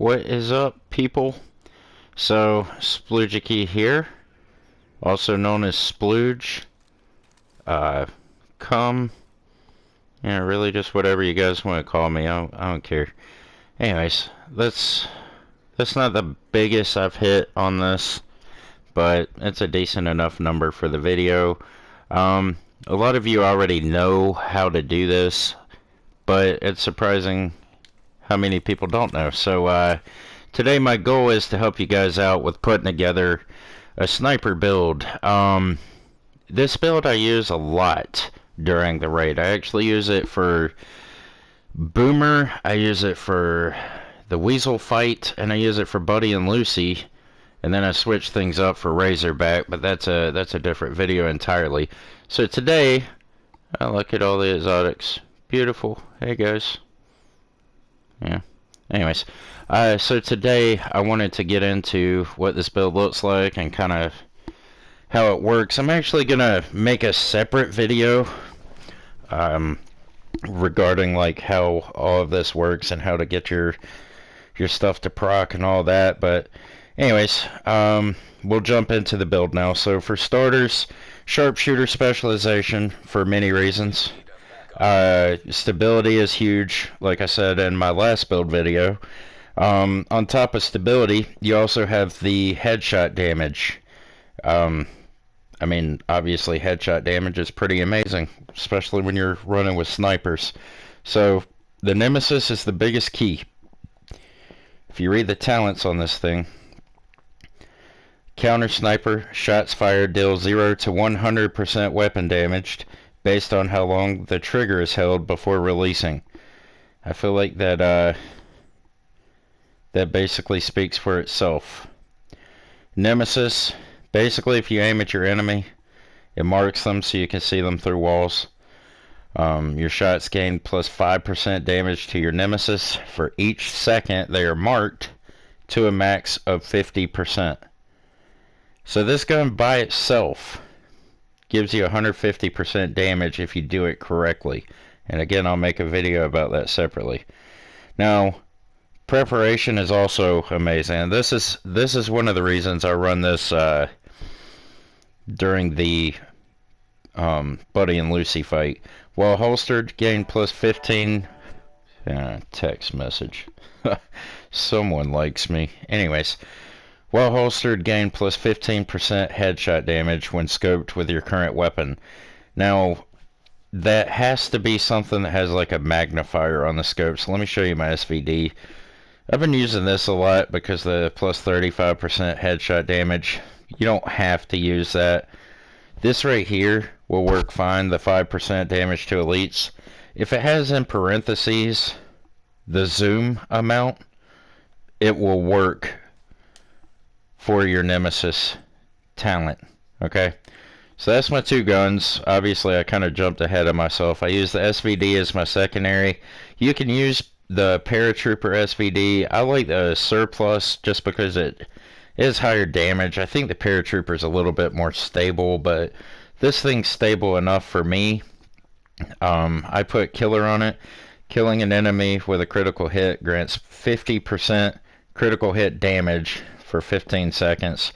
What is up, people? So, Sploogiki here, also known as Splooge. Uh, come, really just whatever you guys want to call me. I don't care. Anyways, that's not the biggest I've hit on this, but it's a decent enough number for the video. A lot of you already know how to do this, but it's surprising how many people don't know. So, today my goal is to help you guys out with putting together a sniper build. This build I use a lot during the raid. I actually use it for Boomer, I use it for the Weasel fight, and I use it for Buddy and Lucy, and then I switch things up for Razorback, but that's a different video entirely. So today, look at all the exotics. Beautiful. Hey guys. Yeah. Anyways, so today I wanted to get into what this build looks like and kind of how it works. I'm actually gonna make a separate video regarding like how all of this works and how to get your stuff to proc and all that. But anyways, we'll jump into the build now. So for starters, sharpshooter specialization for many reasons. Stability is huge, like I said in my last build video. On top of stability, you also have the headshot damage. I mean, obviously headshot damage is pretty amazing, especially when you're running with snipers. So, the Nemesis is the biggest key. If you read the talents on this thing, counter sniper, shots fired deal 0 to 100% weapon damage based on how long the trigger is held before releasing. I feel like that basically speaks for itself. Nemesis, basically if you aim at your enemy, it marks them so you can see them through walls. Your shots gain plus 5% damage to your Nemesis for each second they are marked to a max of 50%. So this gun by itself gives you 150% damage if you do it correctly. And again, I'll make a video about that separately. Now, preparation is also amazing. This is one of the reasons I run this during the Buddy and Lucy fight. While holstered, gain plus 15 text message. Someone likes me. Anyways, while holstered, gain plus 15% headshot damage when scoped with your current weapon. Now, that has to be something that has like a magnifier on the scope. So let me show you my SVD. I've been using this a lot because the plus 35% headshot damage. You don't have to use that. This right here will work fine, the 5% damage to elites. If it has in parentheses the zoom amount, it will work for your Nemesis talent. Okay, so that's my two guns. Obviously I kind of jumped ahead of myself. I use the SVD as my secondary. You can use the paratrooper SVD. I like the surplus just because it is higher damage. I think the paratrooper is a little bit more stable, but this thing's stable enough for me. I put killer on it. Killing an enemy with a critical hit grants 50% critical hit damage for 15 seconds.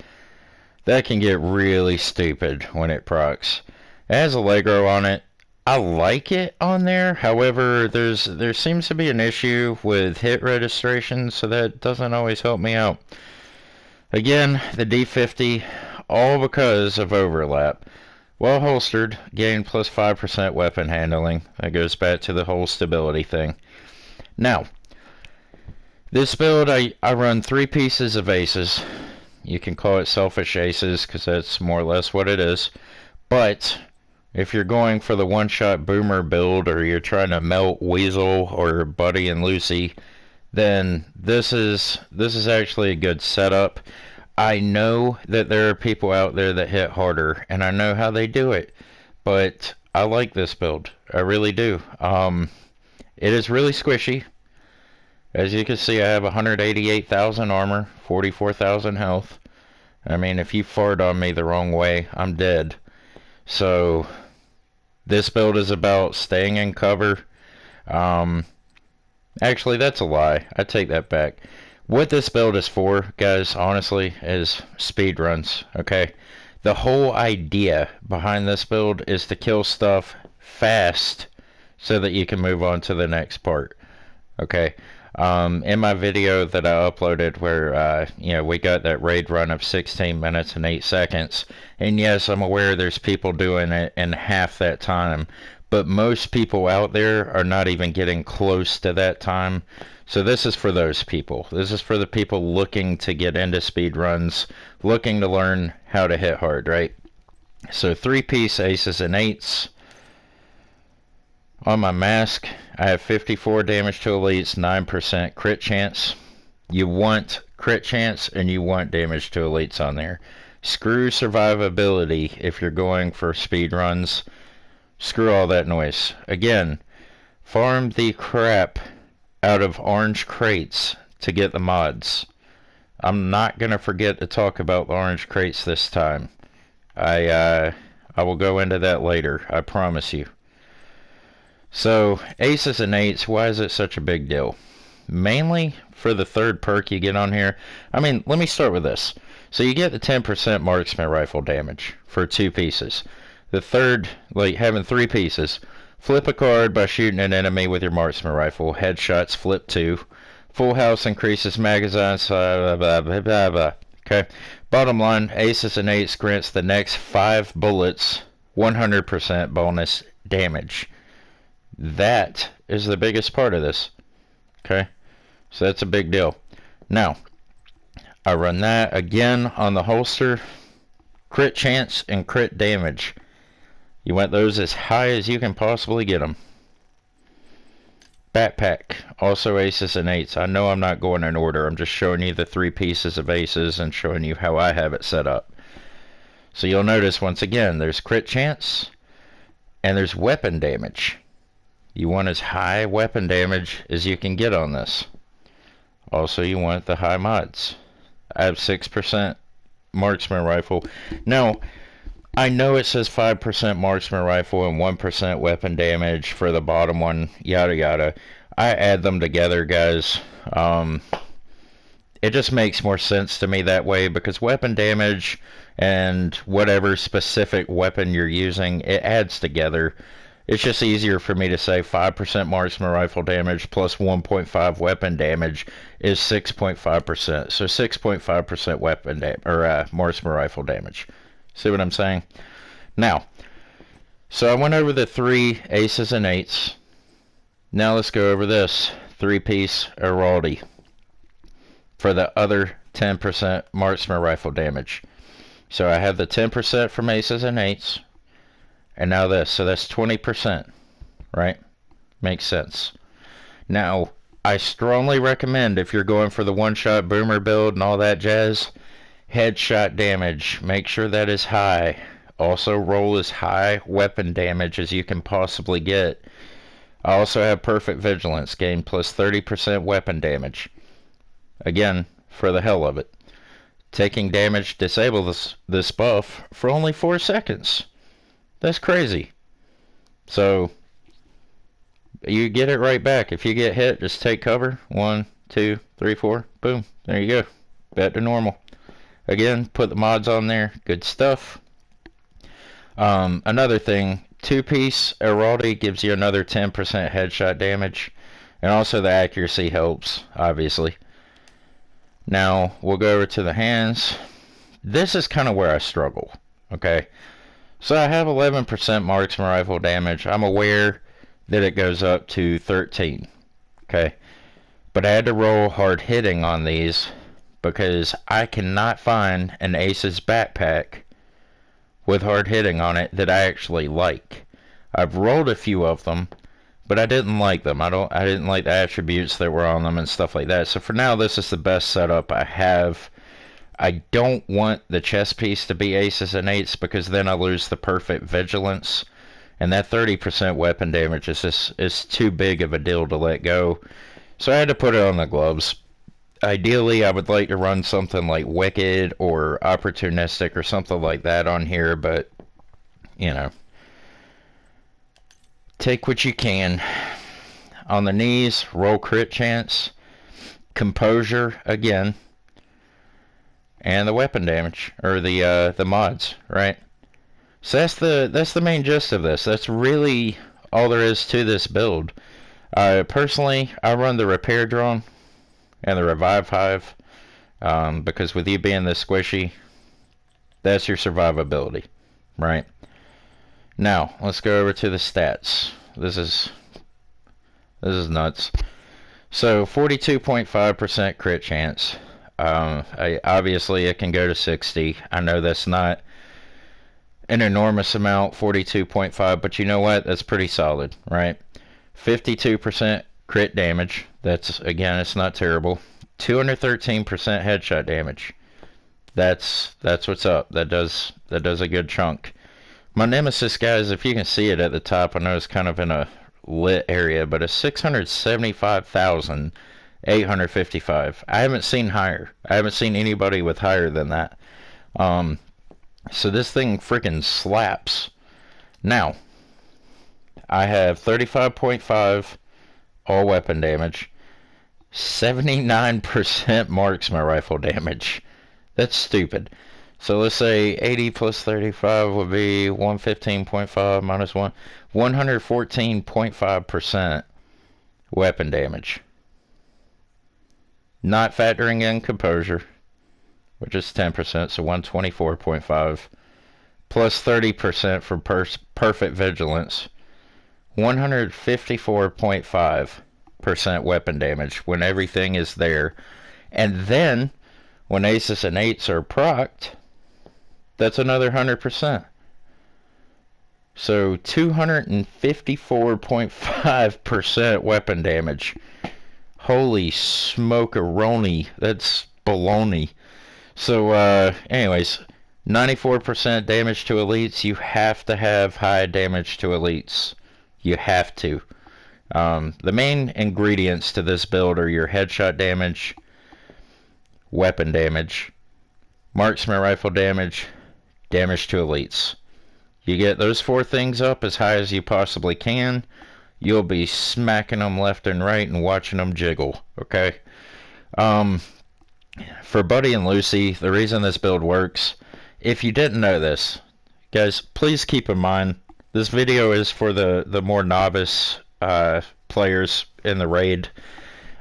That can get really stupid when it procs. It has Allegro on it. I like it on there. However, there seems to be an issue with hit registration, so that doesn't always help me out. Again, the D50, all because of overlap. While holstered, gain plus 5% weapon handling. That goes back to the whole stability thing. Now, this build, I run 3 pieces of aces. You can call it selfish aces because that's more or less what it is. But if you're going for the one-shot Boomer build, or you're trying to melt Weasel or Buddy and Lucy, then this is actually a good setup. I know that there are people out there that hit harder, and I know how they do it, but I like this build. I really do. It is really squishy. As you can see, I have 188,000 armor, 44,000 health. I mean, if you fart on me the wrong way, I'm dead. So, this build is about staying in cover. Actually, that's a lie. I take that back. What this build is for, guys, honestly, is speed runs, okay? The whole idea behind this build is to kill stuff fast so that you can move on to the next part, okay? In my video that I uploaded where, we got that raid run of 16 minutes and 8 seconds, and yes, I'm aware there's people doing it in half that time, but most people out there are not even getting close to that time. So this is for those people. This is for the people looking to get into speed runs, looking to learn how to hit hard, right? So 3-piece aces and eights. On my mask, I have 54 damage to elites, 9% crit chance. You want crit chance and you want damage to elites on there. Screw survivability if you're going for speed runs. Screw all that noise. Again, farm the crap out of orange crates to get the mods. I'm not going to forget to talk about the orange crates this time. I will go into that later, I promise you. So, aces and eights, why is it such a big deal? Mainly for the third perk you get on here. I mean, let me start with this. So you get the 10% marksman rifle damage for 2 pieces. The third, like having 3 pieces. Flip a card by shooting an enemy with your marksman rifle. Headshots flip 2. Full house increases magazine, blah, blah, blah, blah, blah. Okay. Bottom line, aces and eights grants the next 5 bullets 100% bonus damage. That is the biggest part of this. Okay. So that's a big deal. Now, I run that again on the holster. Crit chance and crit damage. You want those as high as you can possibly get them. Backpack, also aces and eights. I know I'm not going in order. I'm just showing you the 3 pieces of aces and showing you how I have it set up. So you'll notice once again, there's crit chance and there's weapon damage. You want as high weapon damage as you can get on this. Also, you want the high mods. I have 6% marksman rifle. Now, I know it says 5% marksman rifle and 1% weapon damage for the bottom one, yada yada. I add them together, guys. It just makes more sense to me that way because weapon damage and whatever specific weapon you're using, it adds together. It's just easier for me to say 5% marksman rifle damage plus 1.5 weapon damage is 6.5%. So 6.5% weapon marksman rifle damage. See what I'm saying? Now, so I went over the 3 aces and eights. Now let's go over this 3-piece Heraldi for the other 10% marksman rifle damage. So I have the 10% from aces and eights. And now this, so that's 20%, right? Makes sense. Now, I strongly recommend if you're going for the one-shot boomer build and all that jazz, headshot damage, make sure that is high. Also roll as high weapon damage as you can possibly get. I also have perfect vigilance, gain plus 30% weapon damage. Again, for the hell of it. Taking damage disables this buff for only 4 seconds. That's crazy. So, you get it right back. If you get hit, just take cover. 1, 2, 3, 4. Boom. There you go. Back to normal. Again, put the mods on there. Good stuff. Another thing, 2-piece Heraldi gives you another 10% headshot damage. And also the accuracy helps, obviously. Now, we'll go over to the hands. This is kind of where I struggle. Okay. So I have 11% marksman rifle damage. I'm aware that it goes up to 13. Okay. But I had to roll hard hitting on these because I cannot find an Aces backpack with hard hitting on it that I actually like. I've rolled a few of them, but I didn't like them. I didn't like the attributes that were on them and stuff like that. So for now, this is the best setup I have. I don't want the chest piece to be aces and eights because then I lose the perfect vigilance. And that 30% weapon damage is too big of a deal to let go. So I had to put it on the gloves. Ideally, I would like to run something like Wicked or Opportunistic or something like that on here, but, you know. Take what you can. On the knees, roll crit chance. composure again, and the weapon damage, or the mods, right? So that's the main gist of this. That's really all there is to this build. Personally, I run the Repair Drone and the Revive Hive, because with you being this squishy, that's your survivability, right? Now, let's go over to the stats. This is nuts. So, 42.5% crit chance. Obviously, it can go to 60. I know that's not an enormous amount, 42.5, but you know what? That's pretty solid, right? 52% crit damage. That's, again, it's not terrible. 213% headshot damage. That's what's up. That does a good chunk. My nemesis, guys, if you can see it at the top, I know it's kind of in a lit area, but it's 675,855. I haven't seen higher. I haven't seen anybody with higher than that. So this thing freaking slaps. Now, I have 35.5 all weapon damage, 79% marksman rifle damage. That's stupid. So let's say 80 plus 35 would be 115.5 minus 1, 114.5% weapon damage. Not factoring in composure, which is 10%, so 124.5, plus 30% for perfect vigilance, 154.5% weapon damage when everything is there. And then, when aces and eights are procced, that's another 100%. So 254.5% weapon damage. Holy smoke-a-roni. That's baloney. So, anyways, 94% damage to elites. You have to have high damage to elites. You have to. The main ingredients to this build are your headshot damage, weapon damage, marksman rifle damage, damage to elites. You get those four things up as high as you possibly can, you'll be smacking them left and right and watching them jiggle, okay? For Buddy and Lucy, the reason this build works, if you didn't know this, guys, please keep in mind, this video is for the more novice players in the raid.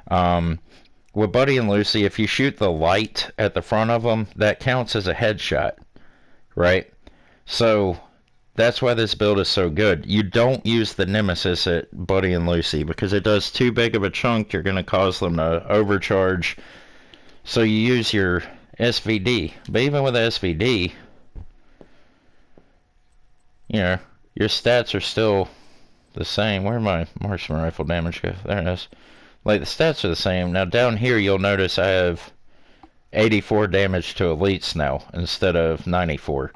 With Buddy and Lucy, if you shoot the light at the front of them, that counts as a headshot, right? So that's why this build is so good. You don't use the Nemesis at Buddy and Lucy because it does too big of a chunk. You're going to cause them to overcharge. So you use your SVD. But even with the SVD, you know, your stats are still the same. Where'd my marksman rifle damage go? There it is. Like, the stats are the same. Now, down here, you'll notice I have 84 damage to elites now instead of 94.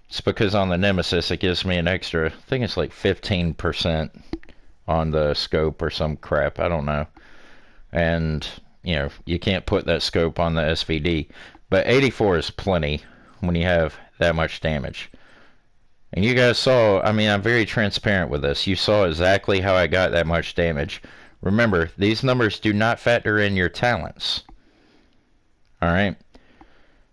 It's because on the Nemesis, it gives me an extra, I think it's like 15% on the scope or some crap. I don't know. And, you know, you can't put that scope on the SVD. But 84 is plenty when you have that much damage. And you guys saw, I mean, I'm very transparent with this. You saw exactly how I got that much damage. Remember, these numbers do not factor in your talents. Alright?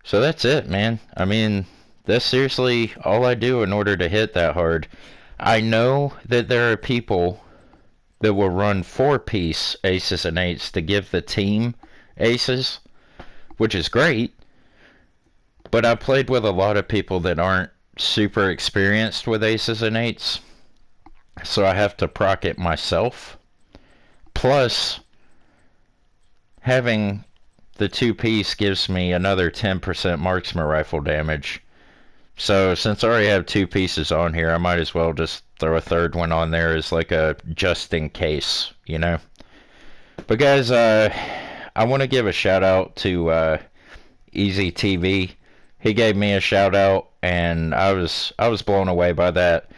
So that's it, man. I mean, that's seriously all I do in order to hit that hard. I know that there are people that will run 4-piece aces and eights to give the team aces, which is great. But I played with a lot of people that aren't super experienced with aces and eights, so I have to proc it myself. Plus, having the 2-piece gives me another 10% marksman rifle damage. So since I already have 2 pieces on here, I might as well just throw a third one on there as like a just in case, you know. But guys, I want to give a shout out to Easy TV. He gave me a shout out, and I was blown away by that.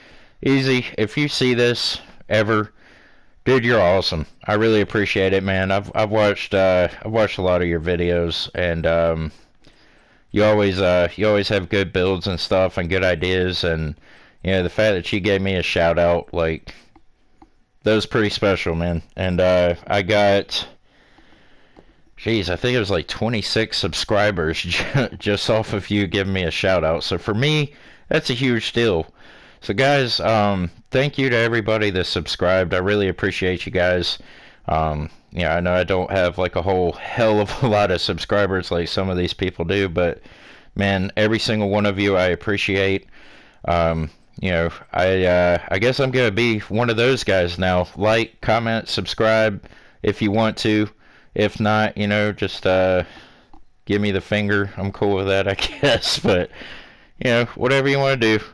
Easy, if you see this ever, dude, you're awesome. I really appreciate it, man. I've watched a lot of your videos, and you always have good builds and stuff and good ideas, and you know, the fact that you gave me a shout out, like, that was pretty special, man. And I got Geez, I think it was like 26 subscribers just off of you giving me a shout out. So for me, that's a huge deal. So guys, thank you to everybody that subscribed. I really appreciate you guys. Yeah, I know I don't have like a whole hell of a lot of subscribers like some of these people do, but man, every single one of you I appreciate. I guess I'm gonna be one of those guys now. Like, comment, subscribe if you want to. If not, just give me the finger. I'm cool with that, I guess. But whatever you want to do.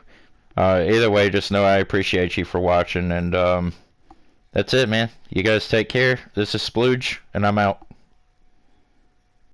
Either way, just know I appreciate you for watching, and that's it, man. You guys take care. This is Splooge, and I'm out.